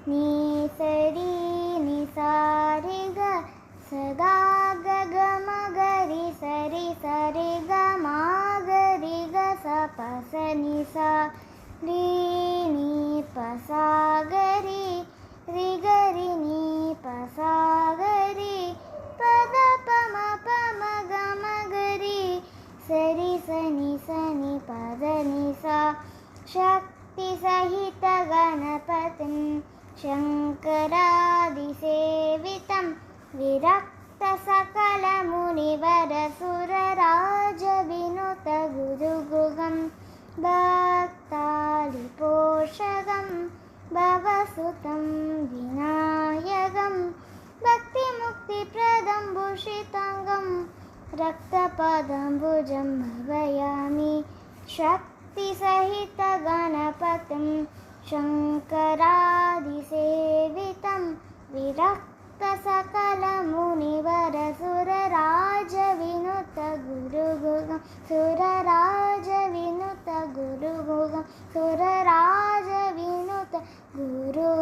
नी सरी नि सा रे ग सदा ग ग म ग रि सरि सरि ग म ग रि ग स प स नि सा रि नि प सा ग रि रि ग रि नि प सा ग रि प द प म ग म ग रि सरि स नि प द नि सा शक्ति सहित गणपतिं शङ्करादिसेवितं विरक्त सकलमुनिवरसुरराजविनुत गुरुगुगं भक्तालिपोषकं भवसुतं विनायकं भक्तिमुक्तिप्रदं भूषिताङ्गं रक्तपदाम्बुजं भावयामि शक्तिसहित गणपतिं शङ्करादिसेवितं विरक्त सकलमुनिवरसुरराजविनुत गुरुगुगं सुरराजविनुत गुरुगुगं सुरराजविनुत गुरु